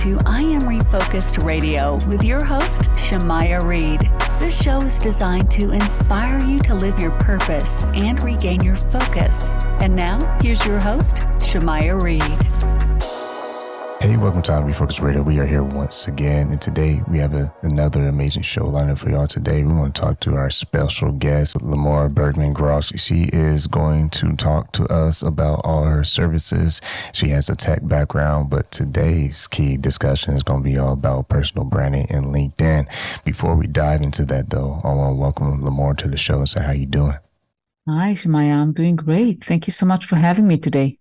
to I Am Refocused Radio with your host, Shamaya Reed. This show is designed to inspire you to live your purpose and regain your focus. And now, here's your host, Shamaya Reed. Hey, welcome to I Am Refocused Radio. We are here once again, and today we have another amazing show lined up for y'all. Today we want to talk to our special guest, Limor Bergman Gross. She is going to talk to us about all her services. She has a tech background, but today's key discussion is going to be all about personal branding and LinkedIn. Before we dive into that, though, I want to welcome Limor to the show and say, how you doing? Hi, Shemaya. I'm doing great. Thank you so much for having me today.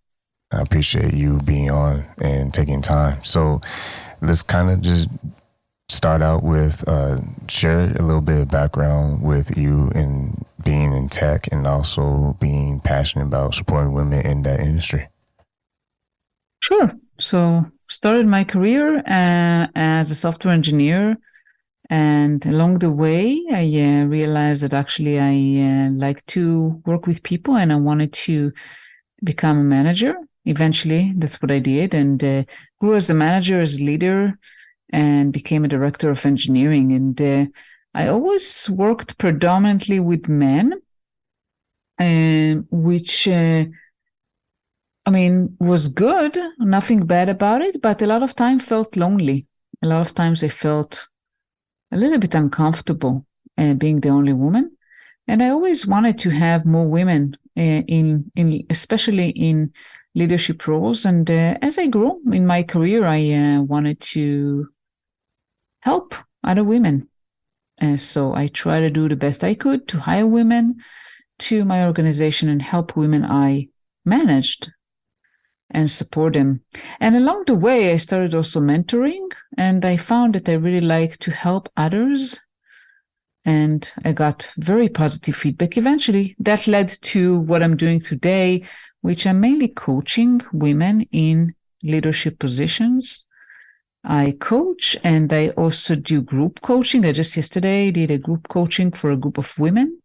I appreciate you being on and taking time. So let's kind of just start out with share a little bit of background with you in being in tech and also being passionate about supporting women in that industry. Sure. So started my career as a software engineer. And along the way, I realized that actually I like to work with people and I wanted to become a manager. Eventually, that's what I did, and grew as a manager, as a leader, and became a director of engineering. And I always worked predominantly with men, which, was good, nothing bad about it, but a lot of time felt lonely. A lot of times I felt a little bit uncomfortable being the only woman. And I always wanted to have more women especially in leadership roles. And as I grew in my career, I wanted to help other women. So I try to do the best I could to hire women to my organization and help women I managed and support them. And along the way, I started also mentoring, and I found that I really like to help others. And I got very positive feedback. Eventually, that led to what I'm doing today, which I'm mainly coaching women in leadership positions. I coach and I also do group coaching. I just yesterday did a group coaching for a group of women.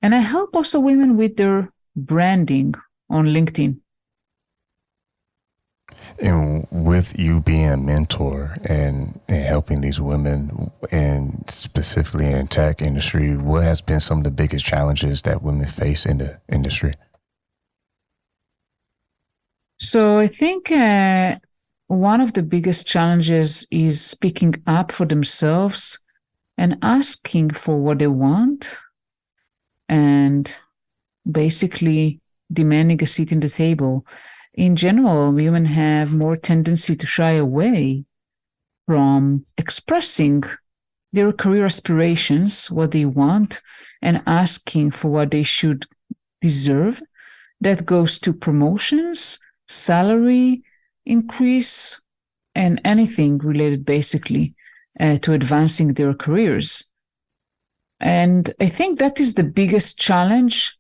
And I help also women with their branding on LinkedIn. And with you being a mentor and helping these women, and specifically in tech industry, what has been some of the biggest challenges that women face in the industry? So I think one of the biggest challenges is speaking up for themselves and asking for what they want and basically demanding a seat in the table. In general, women have more tendency to shy away from expressing their career aspirations, what they want, and asking for what they should deserve. That goes to promotions, salary increase, and anything related basically to advancing their careers. And I think that is the biggest challenge.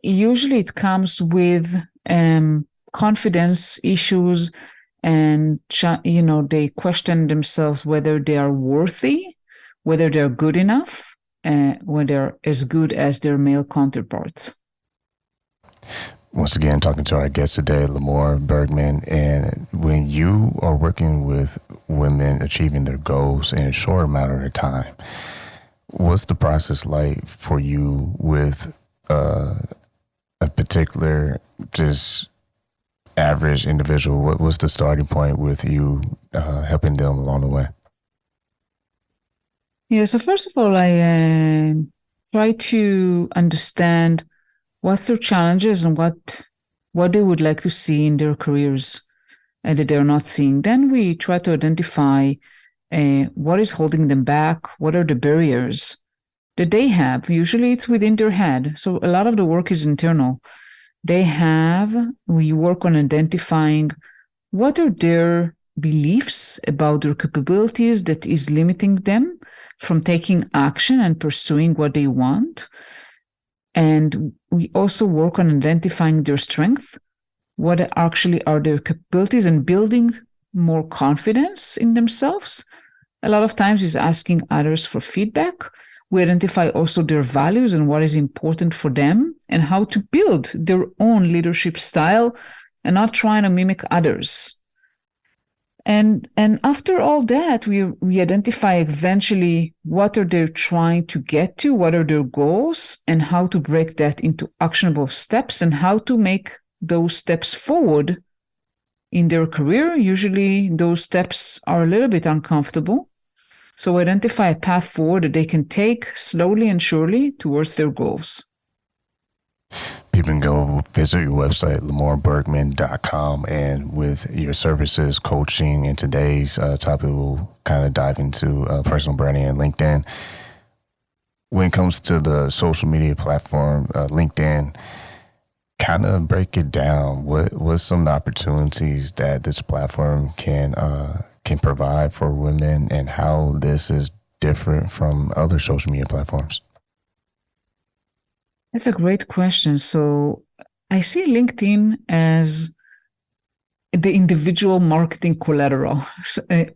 Usually it comes with confidence issues, and they question themselves whether they are worthy, whether they're good enough, when they're as good as their male counterparts. Once again, talking to our guest today, Limor Bergman. And when you are working with women achieving their goals in a short amount of time, what's the process like for you with a particular just average individual? What was the starting point with you helping them along the way? Yeah, so first of all, I try to understand what's their challenges and what they would like to see in their careers and that they're not seeing. Then we try to identify what is holding them back, what are the barriers that they have. Usually it's within their head. So a lot of the work is internal. We work on identifying what are their beliefs about their capabilities that is limiting them from taking action and pursuing what they want. And we also work on identifying their strength, what actually are their capabilities, and building more confidence in themselves. A lot of times is asking others for feedback. We identify also their values and what is important for them and how to build their own leadership style and not trying to mimic others. And after all that, we identify eventually what are they trying to get to, what are their goals, and how to break that into actionable steps and how to make those steps forward in their career. Usually those steps are a little bit uncomfortable. So identify a path forward that they can take slowly and surely towards their goals. People can go visit your website, limorbergman.com, and with your services, coaching, and today's topic, we'll kind of dive into personal branding and LinkedIn. When it comes to the social media platform, LinkedIn, kind of break it down. What's some opportunities that this platform can provide for women, and how this is different from other social media platforms? That's a great question. So I see LinkedIn as the individual marketing collateral,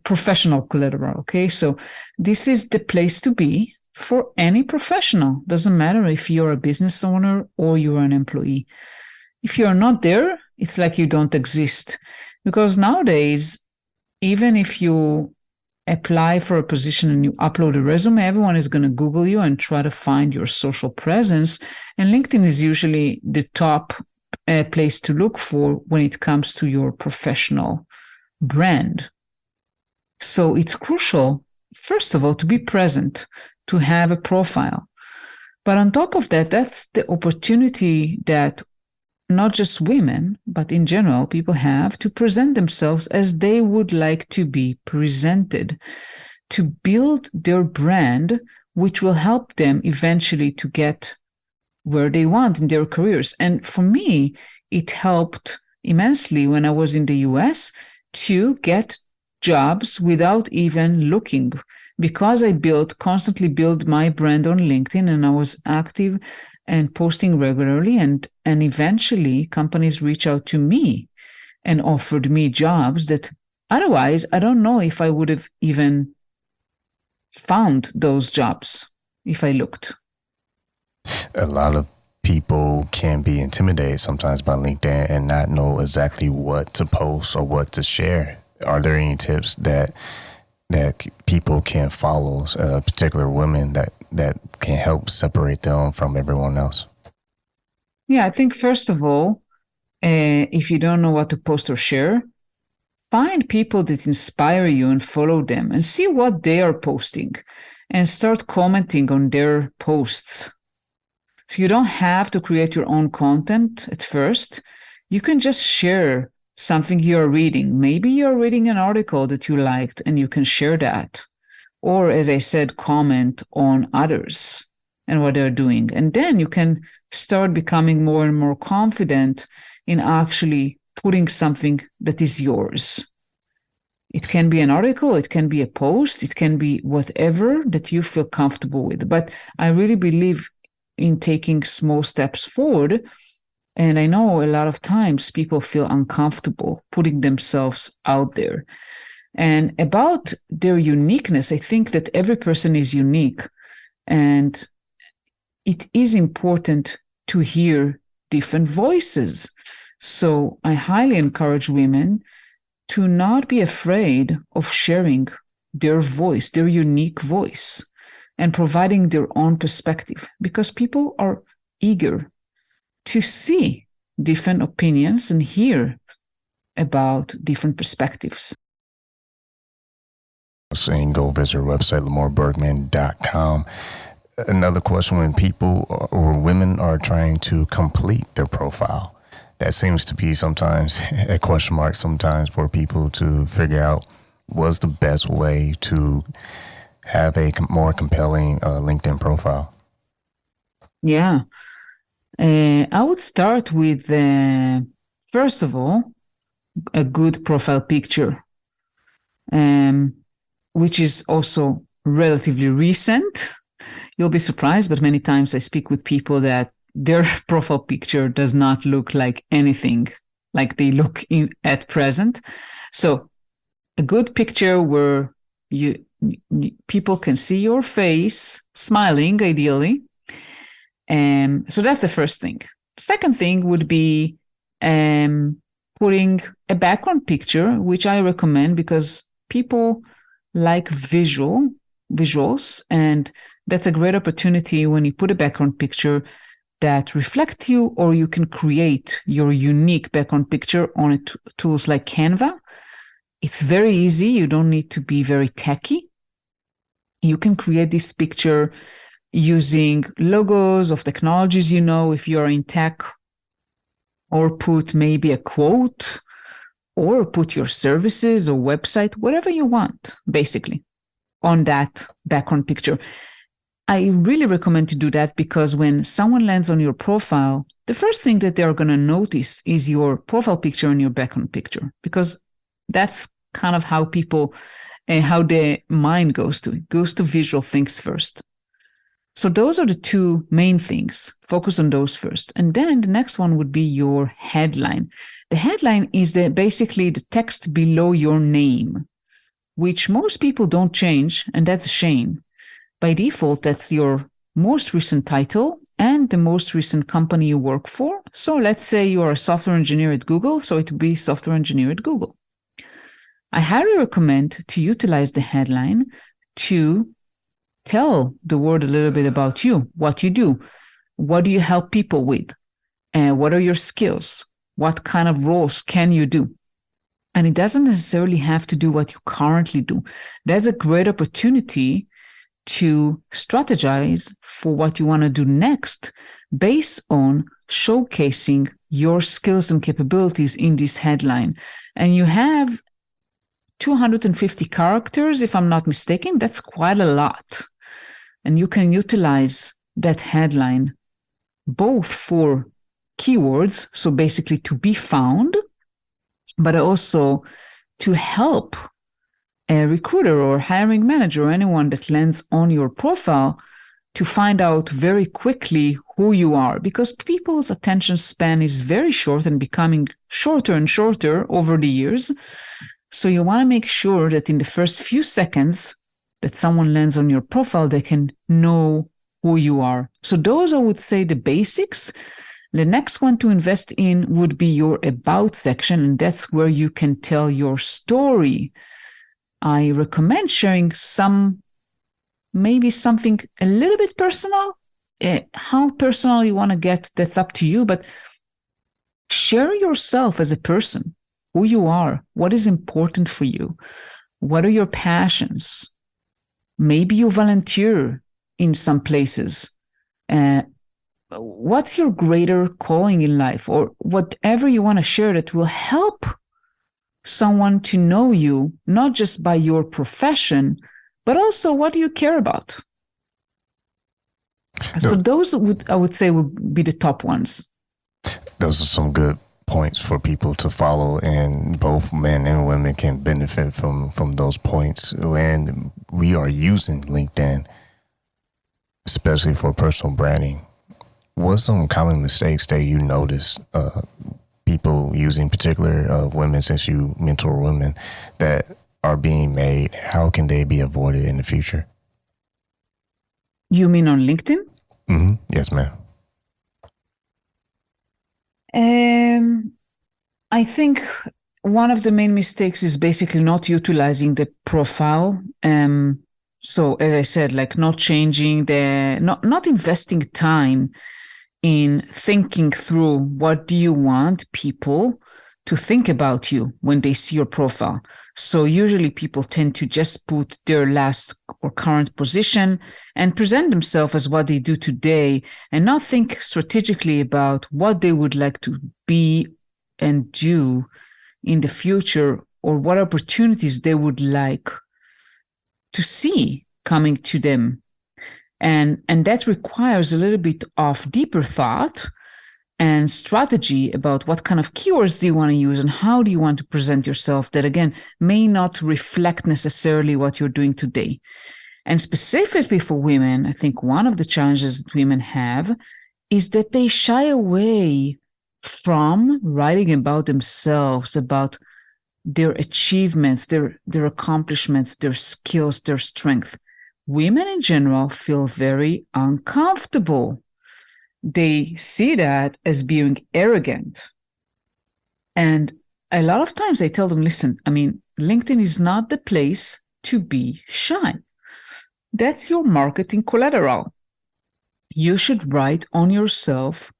professional collateral. Okay. So this is the place to be for any professional. Doesn't matter if you're a business owner or you're an employee. If you're not there, it's like you don't exist. Because nowadays, even if you apply for a position and you upload a resume, everyone is going to Google you and try to find your social presence. And LinkedIn is usually the top place to look for when it comes to your professional brand. So it's crucial, first of all, to be present, to have a profile. But on top of that, that's the opportunity that not just women, but in general, people have to present themselves as they would like to be presented, to build their brand, which will help them eventually to get where they want in their careers. And for me, it helped immensely when I was in the US to get jobs without even looking, because I constantly build my brand on LinkedIn, and I was active and posting regularly, and eventually companies reach out to me and offered me jobs that otherwise I don't know if I would have even found those jobs if I looked. A lot of people can be intimidated sometimes by LinkedIn and not know exactly what to post or what to share. Are there any tips that people can follow, particular women, that can help separate them from everyone else? Yeah, I think first of all, if you don't know what to post or share, find people that inspire you and follow them and see what they are posting and start commenting on their posts. So you don't have to create your own content at first. You can just share something you're reading. Maybe you're reading an article that you liked and you can share that. Or, as I said, comment on others and what they're doing. And then you can start becoming more and more confident in actually putting something that is yours. It can be an article, it can be a post, it can be whatever that you feel comfortable with. But I really believe in taking small steps forward. And I know a lot of times people feel uncomfortable putting themselves out there. And about their uniqueness, I think that every person is unique. And it is important to hear different voices. So I highly encourage women to not be afraid of sharing their voice, their unique voice, and providing their own perspective, because people are eager to see different opinions and hear about different perspectives. So you can go visit our website, limorbergman.com. Another question: when people or women are trying to complete their profile, that seems to be sometimes a question mark sometimes for people to figure out what's the best way to have a more compelling LinkedIn profile. Yeah. I would start with, first of all, a good profile picture, which is also relatively recent. You'll be surprised, but many times I speak with people that their profile picture does not look like anything like they look at present. So a good picture where people can see your face smiling, ideally. So that's the first thing. Second thing would be putting a background picture, which I recommend because people like visuals, and that's a great opportunity when you put a background picture that reflect you, or you can create your unique background picture on tools like Canva. It's very easy. You don't need to be very techy. You can create this picture using logos of technologies, if you're in tech, or put maybe a quote, or put your services or website, whatever you want, basically, on that background picture. I really recommend to do that because when someone lands on your profile, the first thing that they're going to notice is your profile picture and your background picture, because that's kind of how people and how the mind goes to visual things first. So those are the two main things. Focus on those first. And then the next one would be your headline. The headline is basically the text below your name, which most people don't change, and that's a shame. By default, that's your most recent title and the most recent company you work for. So let's say you are a software engineer at Google, so it would be software engineer at Google. I highly recommend to utilize the headline to tell the world a little bit about you, what you do, what do you help people with, and what are your skills, what kind of roles can you do. And it doesn't necessarily have to do what you currently do. That's a great opportunity to strategize for what you want to do next based on showcasing your skills and capabilities in this headline. And you have 250 characters, if I'm not mistaken. That's quite a lot. And you can utilize that headline both for keywords, so basically to be found, but also to help a recruiter or hiring manager or anyone that lands on your profile to find out very quickly who you are, because people's attention span is very short and becoming shorter and shorter over the years. So you want to make sure that in the first few seconds that someone lands on your profile, they can know who you are. So those, I would say, the basics. The next one to invest in would be your about section, and that's where you can tell your story. I recommend sharing maybe something a little bit personal. How personal you want to get, that's up to you, but share yourself as a person, who you are, what is important for you, what are your passions. Maybe you volunteer in some places. What's your greater calling in life, or whatever you want to share that will help someone to know you, not just by your profession, but also what do you care about. No. So those I would say would be the top ones. Those are some good points for people to follow, and both men and women can benefit from those points. And we are using LinkedIn, especially for personal branding. What's some common mistakes that you notice people using, particular women, since you mentor women, that are being made? How can they be avoided in the future? You mean on LinkedIn? Mm-hmm. Yes, ma'am. I think one of the main mistakes is basically not utilizing the profile. So as I said, like not changing not investing time in thinking through what do you want people to think about you when they see your profile. So usually people tend to just put their last or current position and present themselves as what they do today, and not think strategically about what they would like to be and do in the future, or what opportunities they would like to see coming to them. And that requires a little bit of deeper thought and strategy about what kind of keywords do you want to use and how do you want to present yourself that, again, may not reflect necessarily what you're doing today. And specifically for women, I think one of the challenges that women have is that they shy away from writing about themselves, about their achievements, their accomplishments, their skills, their strength. Women in general feel very uncomfortable. They see that as being arrogant. And a lot of times I tell them, listen, I mean, LinkedIn is not the place to be shy. That's your marketing collateral. You should write on yourself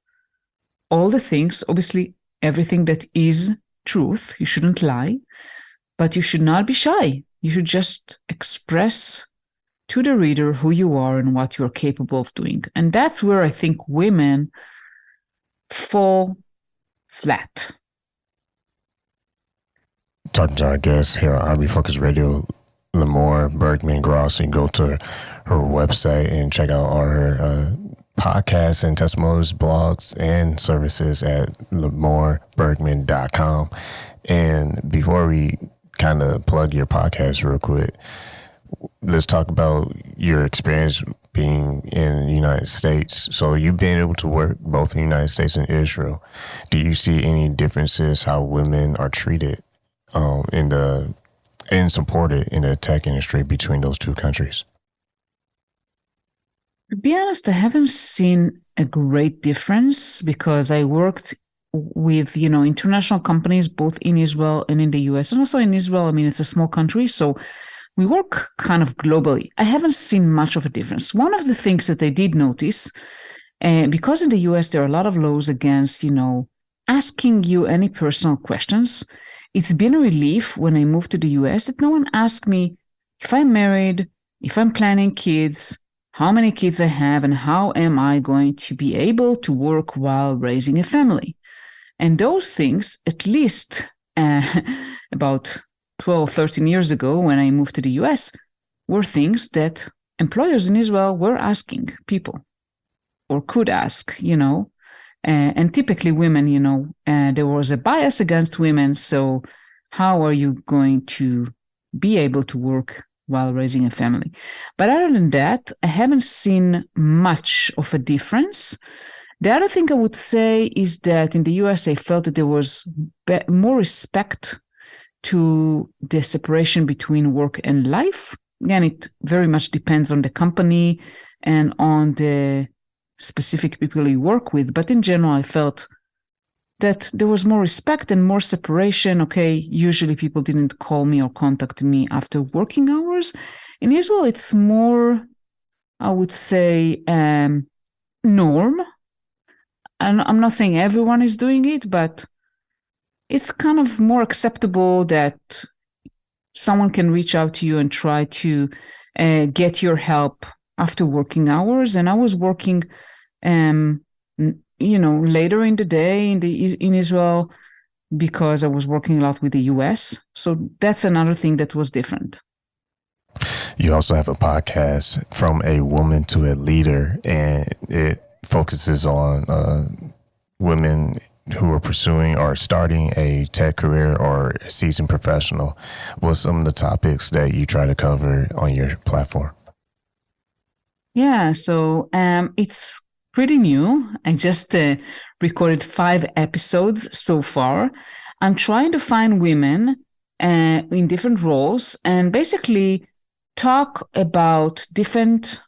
all the things, obviously, everything that is truth. You shouldn't lie, but you should not be shy. You should just express to the reader who you are and what you're capable of doing. And that's where I think women fall flat. Talking to our guest here on Refocus Radio, Limor Bergman Gross. You can go to her website and check out all her podcasts and testimonials, blogs, and services at limorbergman.com. And before we kind of plug your podcast real quick, let's talk about your experience being in the United States. So you've been able to work both in the United States and Israel. Do you see any differences how women are treated and supported in the tech industry between those two countries? To be honest, I haven't seen a great difference because I worked with, international companies both in Israel and in the US. And also in Israel, I mean, it's a small country, so we work kind of globally. I haven't seen much of a difference. One of the things that I did notice, because in the US, there are a lot of laws against, asking you any personal questions. It's been a relief when I moved to the US that no one asked me if I'm married, if I'm planning kids, how many kids I have, and how am I going to be able to work while raising a family. And those things, at least about 12, 13 years ago when I moved to the US, were things that employers in Israel were asking people or could ask, and typically women, there was a bias against women. So how are you going to be able to work while raising a family? But other than that, I haven't seen much of a difference. The other thing I would say is that in the US, I felt that there was more respect to the separation between work and life. Again, it very much depends on the company and on the specific people you work with. But in general, I felt that there was more respect and more separation. Okay, usually people didn't call me or contact me after working hours. In Israel, it's more, I would say, norm. And I'm not saying everyone is doing it, but it's kind of more acceptable that someone can reach out to you and try to get your help after working hours. And I was working, later in the day in Israel because I was working a lot with the US. So that's another thing that was different. You also have a podcast, From a Woman to a Leader, and it focuses on women who are pursuing or starting a tech career or a seasoned professional. What's some of the topics that you try to cover on your platform? Yeah, so it's pretty new. I just recorded 5 episodes so far. I'm trying to find women in different roles and basically talk about different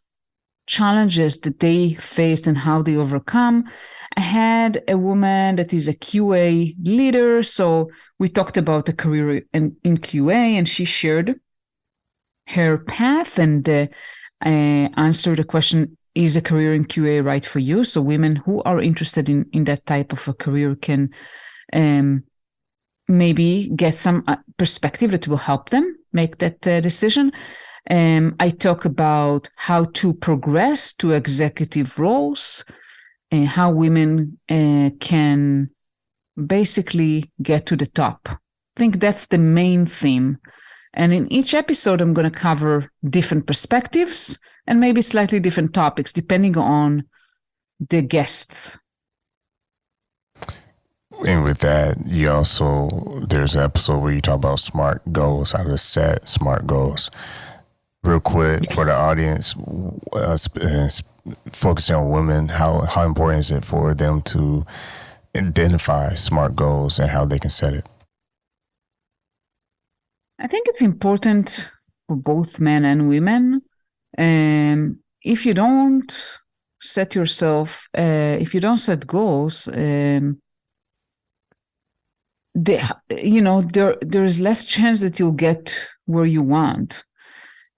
challenges that they faced and how they overcome. I had a woman that is a QA leader, so we talked about a career in QA, and she shared her path and answered the question, is a career in QA right for you? So women who are interested in that type of a career can maybe get some perspective that will help them make that decision. I talk about how to progress to executive roles and how women can basically get to the top. I think that's the main theme. And in each episode, I'm going to cover different perspectives and maybe slightly different topics, depending on the guests. And with that, there's an episode where you talk about SMART goals, how to set SMART goals. Real quick, yes, for the audience, focusing on women, how important is it for them to identify SMART goals and how they can set it? I think it's important for both men and women. If you don't set goals, there is less chance that you'll get where you want.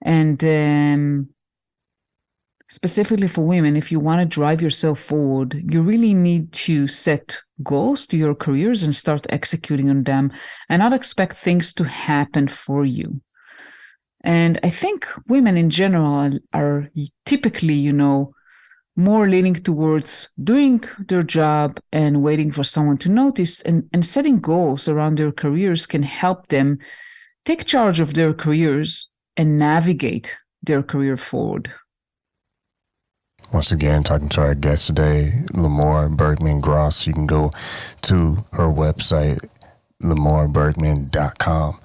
And specifically for women, if you want to drive yourself forward, you really need to set goals to your careers and start executing on them and not expect things to happen for you. And I think women in general are typically, more leaning towards doing their job and waiting for someone to notice, and setting goals around their careers can help them take charge of their careers and navigate their career forward. Once again, talking to our guest today, Limor Bergman Gross. You can go to her website, limorbergman.com.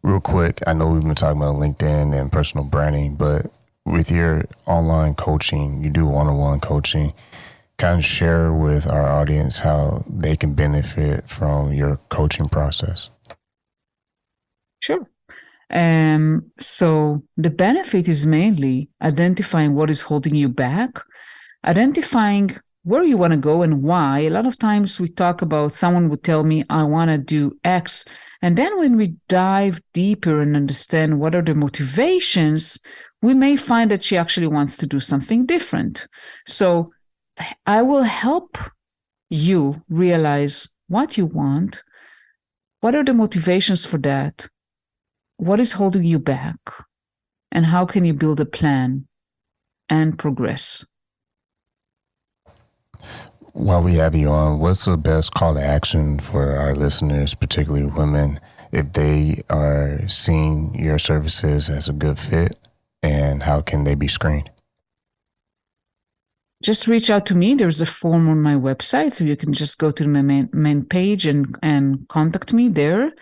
Real quick, I know we've been talking about LinkedIn and personal branding, but with your online coaching, you do one-on-one coaching. Kind of share with our audience how they can benefit from your coaching process. Sure. So the benefit is mainly identifying what is holding you back, identifying where you want to go and why. A lot of times we talk about, someone would tell me, I want to do X. And then when we dive deeper and understand what are the motivations, we may find that she actually wants to do something different. So I will help you realize what you want. What are the motivations for that? What is holding you back? And how can you build a plan and progress? While we have you on, what's the best call to action for our listeners, particularly women, if they are seeing your services as a good fit, and how can they be screened? Just reach out to me. There's a form on my website, so you can just go to my main page and contact me there.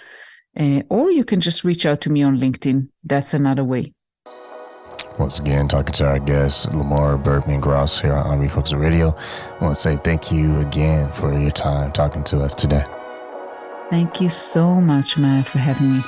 Or you can just reach out to me on LinkedIn. That's another way. Once again, talking to our guest, Limor Bergman Gross here on Refocus Radio. I want to say thank you again for your time talking to us today. Thank you so much, Maya, for having me.